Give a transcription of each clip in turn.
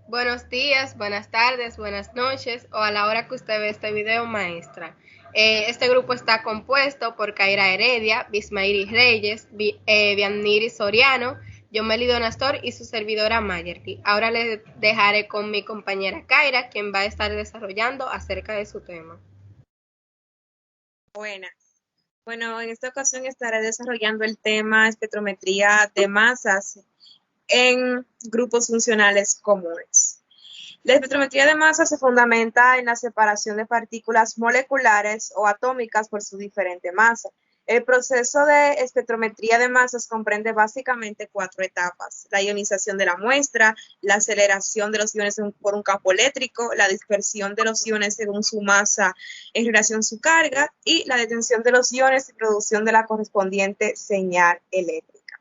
Buenos días, buenas tardes, buenas noches o a la hora que usted ve este video, maestra. Este grupo está compuesto por Kaira Heredia, Bismairi Reyes, Vianniri Soriano, Yomeli Donastor y su servidora Mayerly. Ahora les dejaré con mi compañera Kaira, quien va a estar desarrollando acerca de su tema. Buenas. Bueno, en esta ocasión estaré desarrollando el tema espectrometría de masas en grupos funcionales comunes. La espectrometría de masas se fundamenta en la separación de partículas moleculares o atómicas por su diferente masa. El proceso de espectrometría de masas comprende básicamente 4 etapas: la ionización de la muestra, la aceleración de los iones por un campo eléctrico, la dispersión de los iones según su masa en relación a su carga y la detención de los iones y producción de la correspondiente señal eléctrica.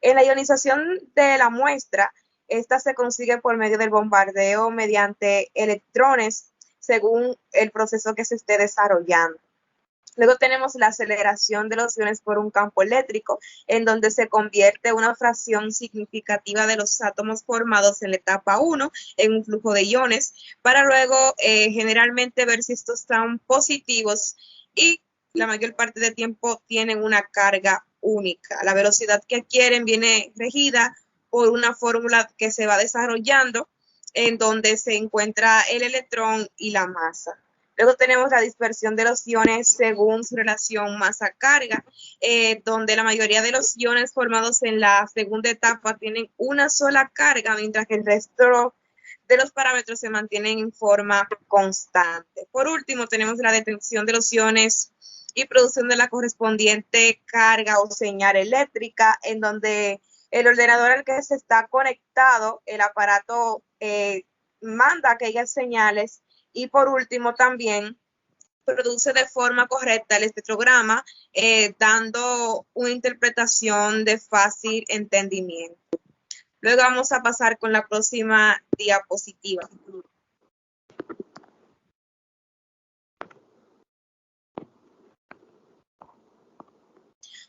En la ionización de la muestra, esta se consigue por medio del bombardeo mediante electrones según el proceso que se esté desarrollando. Luego tenemos la aceleración de los iones por un campo eléctrico, en donde se convierte una fracción significativa de los átomos formados en la etapa 1 en un flujo de iones, para luego generalmente ver si estos están positivos y la mayor parte del tiempo tienen una carga única. La velocidad que adquieren viene regida por una fórmula que se va desarrollando en donde se encuentra el electrón y la masa. Luego tenemos la dispersión de los iones según su relación masa-carga, donde la mayoría de los iones formados en la segunda etapa tienen una sola carga, mientras que el resto de los parámetros se mantienen en forma constante. Por último, tenemos la detención de los iones y producción de la correspondiente carga o señal eléctrica, en donde el ordenador al que se está conectado, el aparato manda aquellas señales. Y por último también produce de forma correcta el espectrograma, dando una interpretación de fácil entendimiento. Luego vamos a pasar con la próxima diapositiva.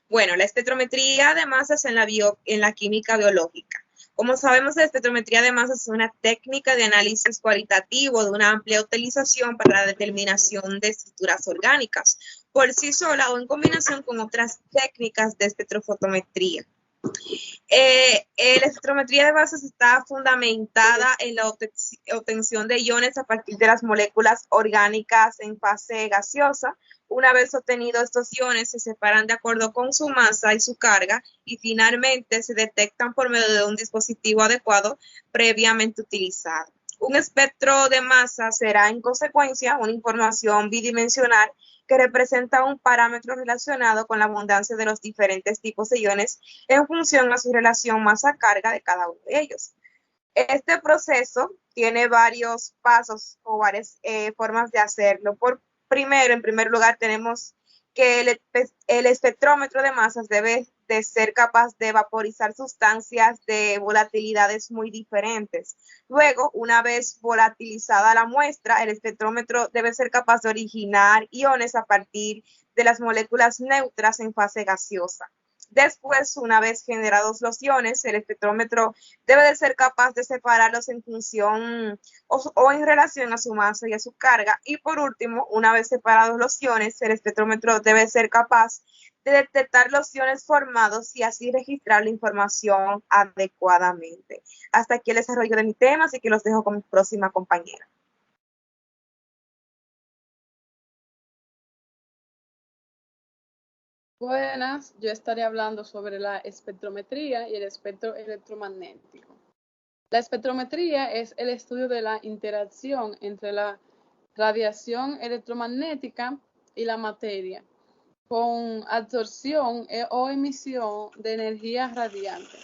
Bueno, la espectrometría de masas en la química biológica. Como sabemos, la espectrometría de masas es una técnica de análisis cualitativo de una amplia utilización para la determinación de estructuras orgánicas, por sí sola o en combinación con otras técnicas de espectrofotometría. La espectrometría de masas está fundamentada en la obtención de iones a partir de las moléculas orgánicas en fase gaseosa. Una vez obtenidos estos iones, se separan de acuerdo con su masa y su carga y finalmente se detectan por medio de un dispositivo adecuado previamente utilizado. Un espectro de masa será en consecuencia una información bidimensional que representa un parámetro relacionado con la abundancia de los diferentes tipos de iones en función a su relación masa-carga de cada uno de ellos. Este proceso tiene varios pasos o varias formas de hacerlo. En primer lugar, tenemos que el espectrómetro de masas debe de ser capaz de vaporizar sustancias de volatilidades muy diferentes. Luego, una vez volatilizada la muestra, el espectrómetro debe ser capaz de originar iones a partir de las moléculas neutras en fase gaseosa. Después, una vez generados los iones, el espectrómetro debe de ser capaz de separarlos en función o en relación a su masa y a su carga. Y por último, una vez separados los iones, el espectrómetro debe ser capaz de detectar los iones formados y así registrar la información adecuadamente. Hasta aquí el desarrollo de mi tema, así que los dejo con mi próxima compañera. Buenas, yo estaré hablando sobre la espectrometría y el espectro electromagnético. La espectrometría es el estudio de la interacción entre la radiación electromagnética y la materia, con absorción o emisión de energía radiante.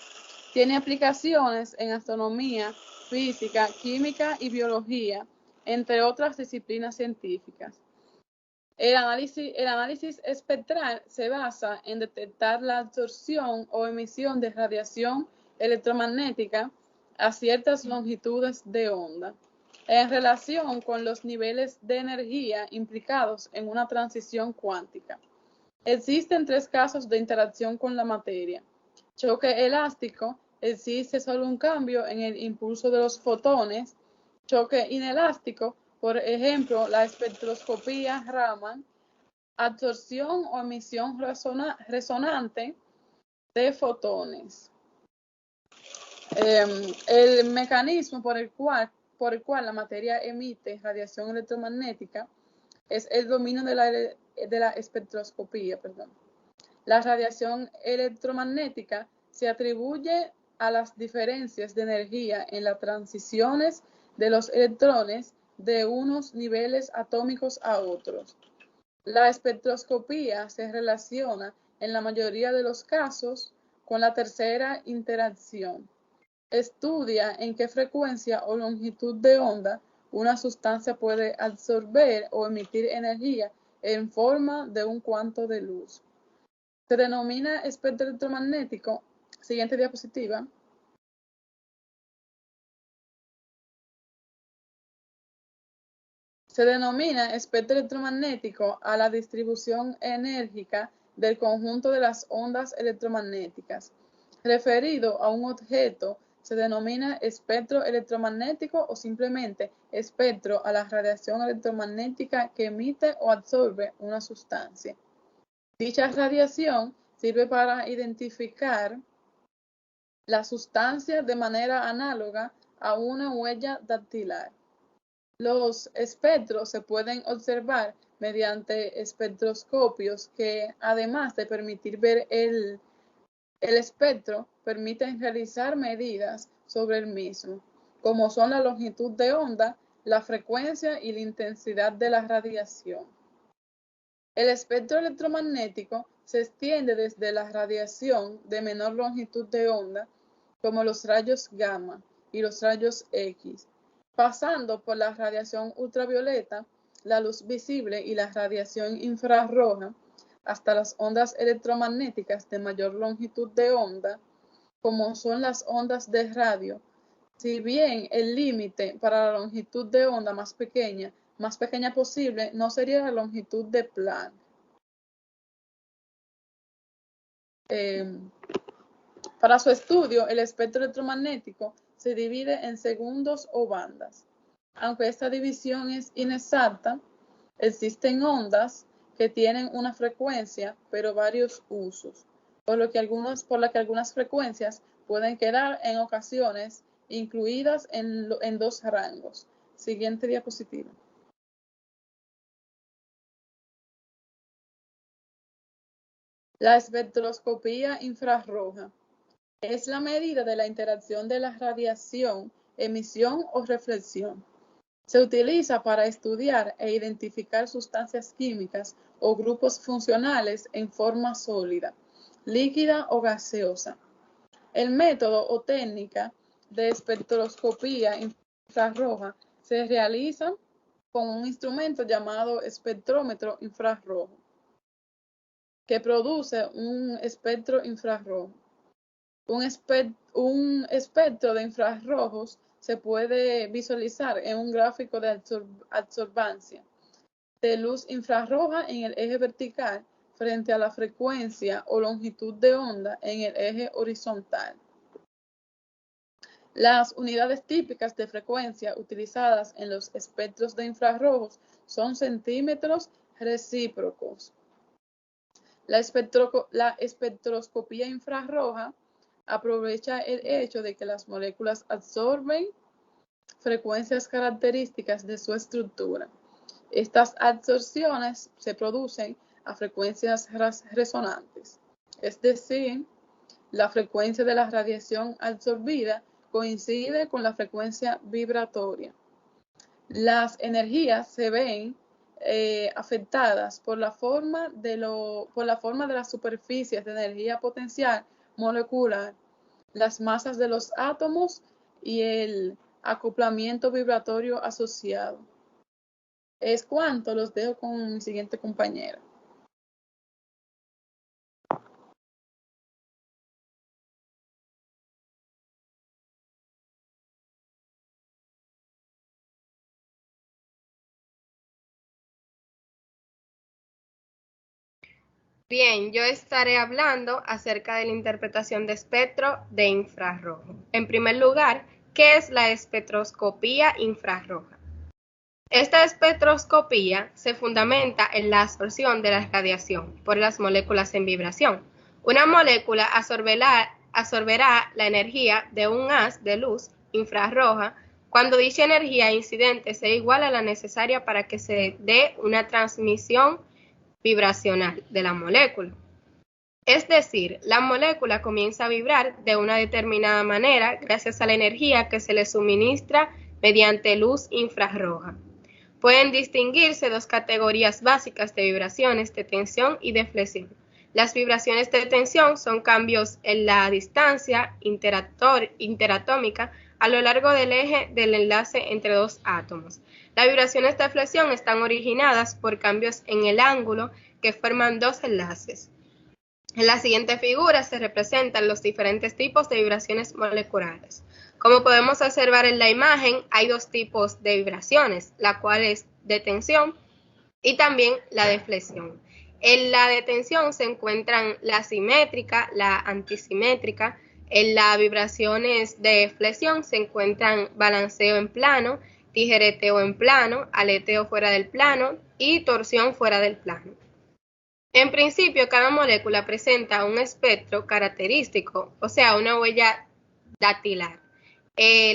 Tiene aplicaciones en astronomía, física, química y biología, entre otras disciplinas científicas. El análisis espectral se basa en detectar la absorción o emisión de radiación electromagnética a ciertas longitudes de onda, en relación con los niveles de energía implicados en una transición cuántica. Existen 3 casos de interacción con la materia: choque elástico, existe solo un cambio en el impulso de los fotones, choque inelástico, por ejemplo, la espectroscopía Raman, absorción o emisión resonante de fotones. El mecanismo por el cual la materia emite radiación electromagnética es el dominio de la espectroscopía. La radiación electromagnética se atribuye a las diferencias de energía en las transiciones de los electrones de unos niveles atómicos a otros. La espectroscopía se relaciona en la mayoría de los casos con la tercera interacción. Estudia en qué frecuencia o longitud de onda una sustancia puede absorber o emitir energía en forma de un cuanto de luz. Se denomina espectro electromagnético. Siguiente diapositiva. Se denomina espectro electromagnético a la distribución enérgica del conjunto de las ondas electromagnéticas. Referido a un objeto, se denomina espectro electromagnético o simplemente espectro a la radiación electromagnética que emite o absorbe una sustancia. Dicha radiación sirve para identificar la sustancia de manera análoga a una huella dactilar. Los espectros se pueden observar mediante espectroscopios que, además de permitir ver el espectro, permiten realizar medidas sobre el mismo, como son la longitud de onda, la frecuencia y la intensidad de la radiación. El espectro electromagnético se extiende desde la radiación de menor longitud de onda, como los rayos gamma y los rayos X, pasando por la radiación ultravioleta, la luz visible y la radiación infrarroja, hasta las ondas electromagnéticas de mayor longitud de onda, como son las ondas de radio. Si bien el límite para la longitud de onda más pequeña posible no sería la longitud de Planck. Para su estudio, el espectro electromagnético se divide en segundos o bandas. Aunque esta división es inexacta, existen ondas que tienen una frecuencia, pero varios usos, por lo que algunas frecuencias pueden quedar en ocasiones incluidas en dos rangos. Siguiente diapositiva. La espectroscopía infrarroja es la medida de la interacción de la radiación, emisión o reflexión. Se utiliza para estudiar e identificar sustancias químicas o grupos funcionales en forma sólida, líquida o gaseosa. El método o técnica de espectroscopía infrarroja se realiza con un instrumento llamado espectrómetro infrarrojo, que produce un espectro infrarrojo. Un espectro de infrarrojos se puede visualizar en un gráfico de absorbancia de luz infrarroja en el eje vertical frente a la frecuencia o longitud de onda en el eje horizontal. Las unidades típicas de frecuencia utilizadas en los espectros de infrarrojos son centímetros recíprocos. La espectroscopía infrarroja aprovecha el hecho de que las moléculas absorben frecuencias características de su estructura. Estas absorciones se producen a frecuencias resonantes, es decir, la frecuencia de la radiación absorbida coincide con la frecuencia vibratoria. Las energías se ven afectadas por la forma de las superficies de energía potencial molecular, las masas de los átomos y el acoplamiento vibratorio asociado. Es cuanto, los dejo con mi siguiente compañera. Bien, yo estaré hablando acerca de la interpretación de espectro de infrarrojo. En primer lugar, ¿qué es la espectroscopía infrarroja? Esta espectroscopía se fundamenta en la absorción de la radiación por las moléculas en vibración. Una molécula absorberá la energía de un haz de luz infrarroja cuando dicha energía incidente sea igual a la necesaria para que se dé una transmisión vibracional de la molécula. Es decir, la molécula comienza a vibrar de una determinada manera gracias a la energía que se le suministra mediante luz infrarroja. Pueden distinguirse dos categorías básicas de vibraciones, de tensión y de flexión. Las vibraciones de tensión son cambios en la distancia interatómica a lo largo del eje del enlace entre dos átomos. Las vibraciones de flexión están originadas por cambios en el ángulo que forman dos enlaces. En la siguiente figura se representan los diferentes tipos de vibraciones moleculares. Como podemos observar en la imagen, hay dos tipos de vibraciones, la cual es de tensión y también la de flexión. En la de tensión se encuentran la simétrica, la antisimétrica. En las vibraciones de flexión se encuentran balanceo en plano, tijereteo en plano, aleteo fuera del plano y torsión fuera del plano. En principio, cada molécula presenta un espectro característico, o sea, una huella dactilar.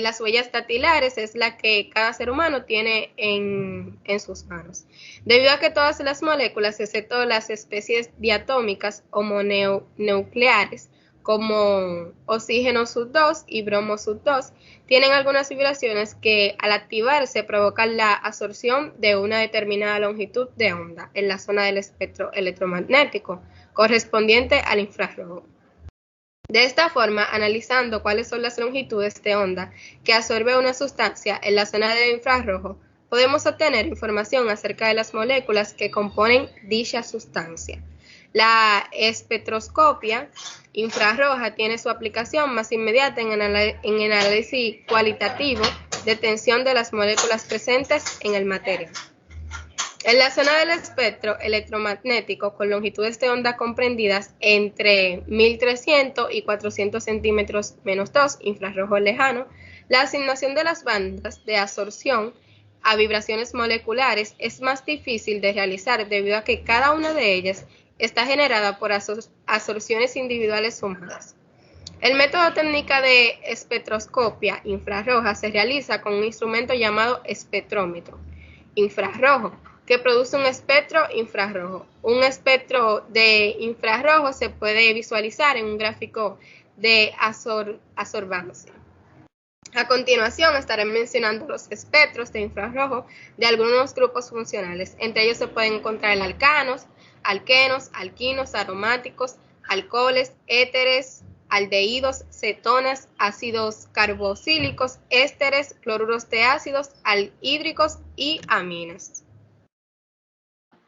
Las huellas dactilares es la que cada ser humano tiene en sus manos. Debido a que todas las moléculas, excepto las especies diatómicas o mononucleares, como oxígeno sub 2 y bromo sub 2, tienen algunas vibraciones que al activarse provocan la absorción de una determinada longitud de onda en la zona del espectro electromagnético correspondiente al infrarrojo. De esta forma, analizando cuáles son las longitudes de onda que absorbe una sustancia en la zona del infrarrojo, podemos obtener información acerca de las moléculas que componen dicha sustancia. La espectroscopia infrarroja tiene su aplicación más inmediata en el análisis cualitativo de tensión de las moléculas presentes en el material. En la zona del espectro electromagnético con longitudes de onda comprendidas entre 1300 y 400 centímetros menos 2, infrarrojo lejano, la asignación de las bandas de absorción a vibraciones moleculares es más difícil de realizar debido a que cada una de ellas está generada por absorciones individuales humanas. El método técnica de espectroscopia infrarroja se realiza con un instrumento llamado espectrómetro infrarrojo, que produce un espectro infrarrojo. Un espectro de infrarrojo se puede visualizar en un gráfico de absorbancia. A continuación estaré mencionando los espectros de infrarrojo de algunos grupos funcionales. Entre ellos se pueden encontrar alcanos, alquenos, alquinos, aromáticos, alcoholes, éteres, aldehídos, cetonas, ácidos carboxílicos, ésteres, cloruros de ácidos, anhídricos y aminas.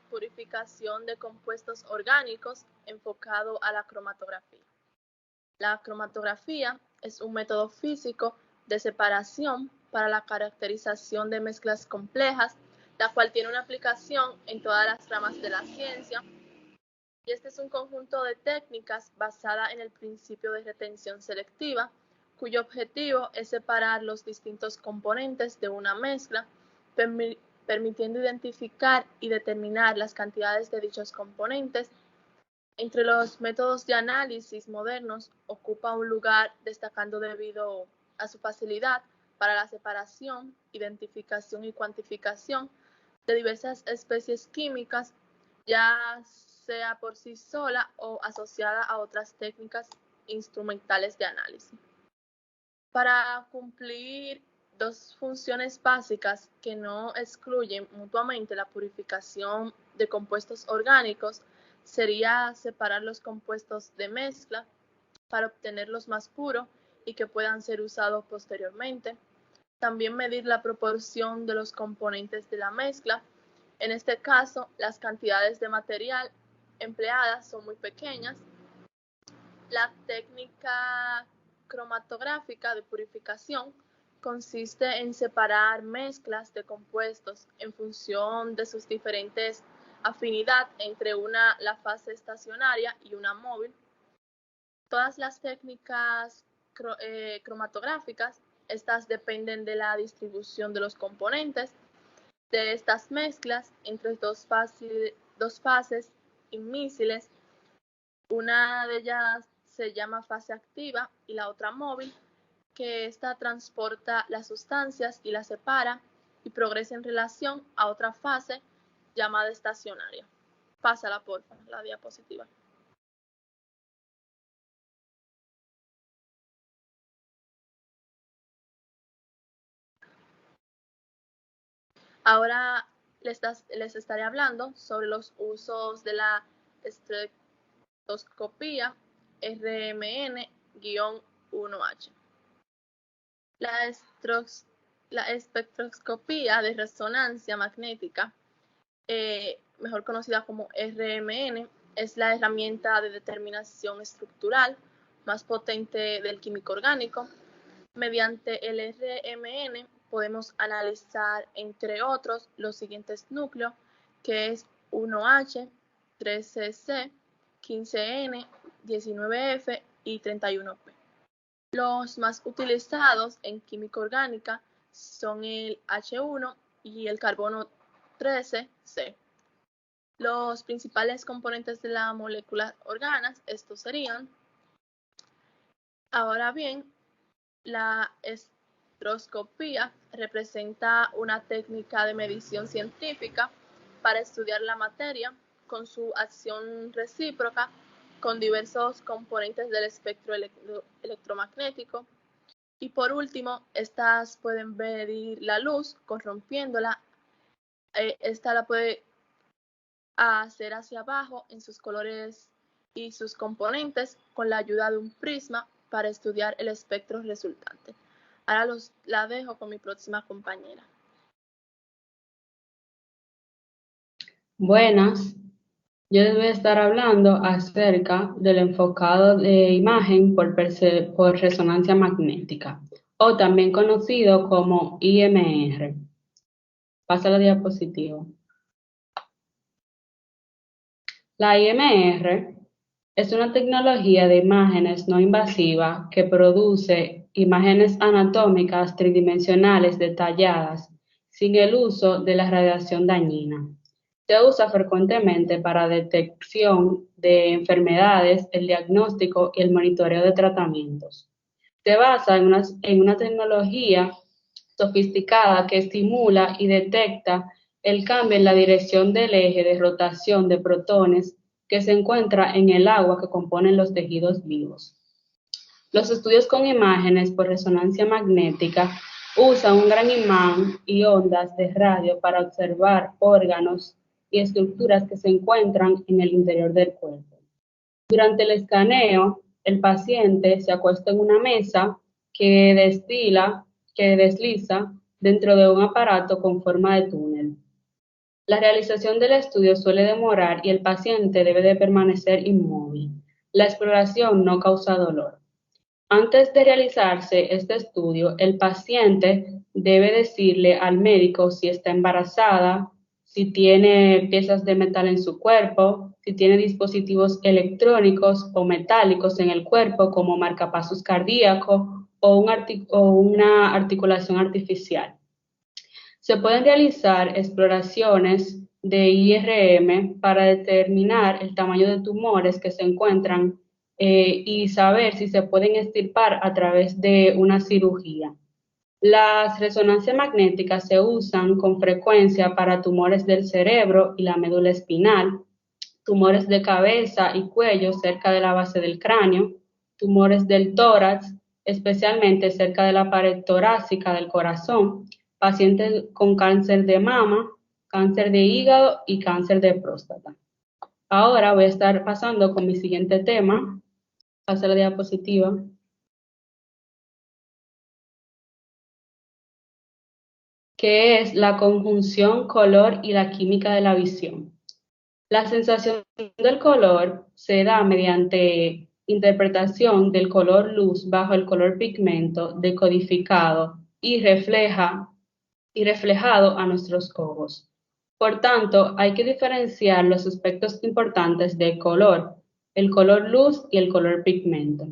Purificación de compuestos orgánicos enfocado a la cromatografía. La cromatografía es un método físico de separación para la caracterización de mezclas complejas, la cual tiene una aplicación en todas las ramas de la ciencia. Y este es un conjunto de técnicas basada en el principio de retención selectiva, cuyo objetivo es separar los distintos componentes de una mezcla, permitiendo identificar y determinar las cantidades de dichos componentes. Entre los métodos de análisis modernos ocupa un lugar destacando debido a su facilidad para la separación, identificación y cuantificación de diversas especies químicas, ya sea por sí sola o asociada a otras técnicas instrumentales de análisis. Para cumplir dos funciones básicas que no excluyen mutuamente la purificación de compuestos orgánicos, sería separar los compuestos de mezcla para obtenerlos más puros y que puedan ser usados posteriormente. También medir la proporción de los componentes de la mezcla. En este caso, las cantidades de material empleadas son muy pequeñas. La técnica cromatográfica de purificación consiste en separar mezclas de compuestos en función de sus diferentes afinidad entre la fase estacionaria y una móvil. Todas las técnicas cromatográficas, estas dependen de la distribución de los componentes de estas mezclas entre dos fases inmísiles. Una de ellas se llama fase activa y la otra móvil, que esta transporta las sustancias y las separa y progresa en relación a otra fase llamada estacionaria. Pásala, porfa, la diapositiva. Ahora les estaré hablando sobre los usos de la espectroscopía RMN-1H. La espectroscopía de resonancia magnética, mejor conocida como RMN, es la herramienta de determinación estructural más potente del químico orgánico. Mediante el RMN podemos analizar, entre otros, los siguientes núcleos, que es 1H, 3CC, 15N, 19F y 31P. Los más utilizados en química orgánica son el H1 y el carbono 13C. Los principales componentes de la molécula organas, estos serían. Ahora bien, la espectroscopía representa una técnica de medición científica para estudiar la materia con su acción recíproca con diversos componentes del espectro electromagnético. Y por último, estas pueden medir la luz corrompiéndola. Esta la puede hacer hacia abajo en sus colores y sus componentes con la ayuda de un prisma para estudiar el espectro resultante. Ahora la dejo con mi próxima compañera. Buenas, yo les voy a estar hablando acerca del enfocado de imagen por resonancia magnética, o también conocido como IMR. Pasa la diapositiva. La IMR es una tecnología de imágenes no invasiva que produce imágenes anatómicas tridimensionales detalladas sin el uso de la radiación dañina. Se usa frecuentemente para detección de enfermedades, el diagnóstico y el monitoreo de tratamientos. Se basa en una tecnología sofisticada que estimula y detecta el cambio en la dirección del eje de rotación de protones que se encuentra en el agua que componen los tejidos vivos. Los estudios con imágenes por resonancia magnética usan un gran imán y ondas de radio para observar órganos y estructuras que se encuentran en el interior del cuerpo. Durante el escaneo, el paciente se acuesta en una mesa que desliza dentro de un aparato con forma de túnel. La realización del estudio suele demorar y el paciente debe de permanecer inmóvil. La exploración no causa dolor. Antes de realizarse este estudio, el paciente debe decirle al médico si está embarazada, si tiene piezas de metal en su cuerpo, si tiene dispositivos electrónicos o metálicos en el cuerpo como marcapasos cardíacos o una articulación artificial. Se pueden realizar exploraciones de IRM para determinar el tamaño de tumores que se encuentran y saber si se pueden extirpar a través de una cirugía. Las resonancias magnéticas se usan con frecuencia para tumores del cerebro y la médula espinal, tumores de cabeza y cuello cerca de la base del cráneo, tumores del tórax, especialmente cerca de la pared torácica del corazón, pacientes con cáncer de mama, cáncer de hígado y cáncer de próstata. Ahora voy a estar pasando con mi siguiente tema. Pasa la diapositiva. Que es la conjunción color y la química de la visión. La sensación del color se da mediante interpretación del color luz bajo el color pigmento decodificado y reflejado a nuestros ojos. Por tanto, hay que diferenciar los aspectos importantes del color, el color luz y el color pigmento.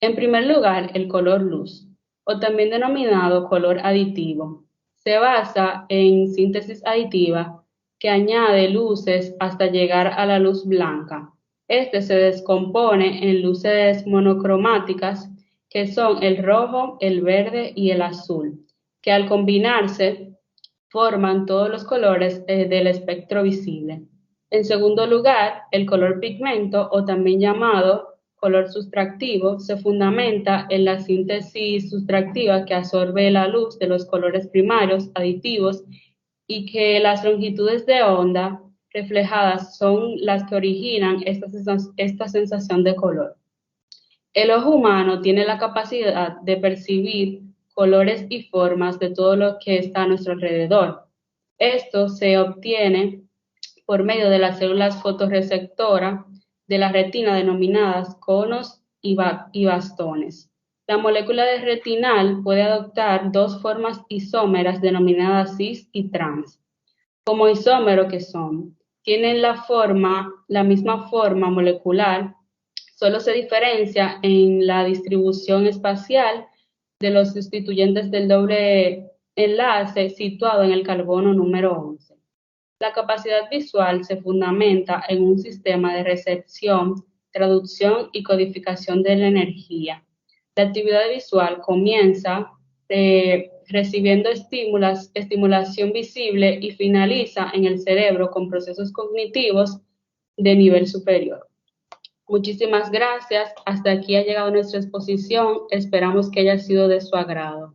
En primer lugar, el color luz, o también denominado color aditivo, se basa en síntesis aditiva que añade luces hasta llegar a la luz blanca. Este se descompone en luces monocromáticas que son el rojo, el verde y el azul, que al combinarse forman todos los colores del espectro visible. En segundo lugar, el color pigmento, o también llamado color sustractivo, se fundamenta en la síntesis sustractiva que absorbe la luz de los colores primarios aditivos y que las longitudes de onda reflejadas son las que originan esta sensación de color. El ojo humano tiene la capacidad de percibir colores y formas de todo lo que está a nuestro alrededor. Esto se obtiene por medio de las células fotorreceptoras de la retina denominadas conos y bastones. La molécula de retinal puede adoptar dos formas isómeras denominadas cis y trans. Como isómero que son, tienen la misma forma molecular, solo se diferencia en la distribución espacial de los sustituyentes del doble enlace situado en el carbono número 11. La capacidad visual se fundamenta en un sistema de recepción, traducción y codificación de la energía. La actividad visual comienza recibiendo estimulación visible y finaliza en el cerebro con procesos cognitivos de nivel superior. Muchísimas gracias. Hasta aquí ha llegado nuestra exposición. Esperamos que haya sido de su agrado.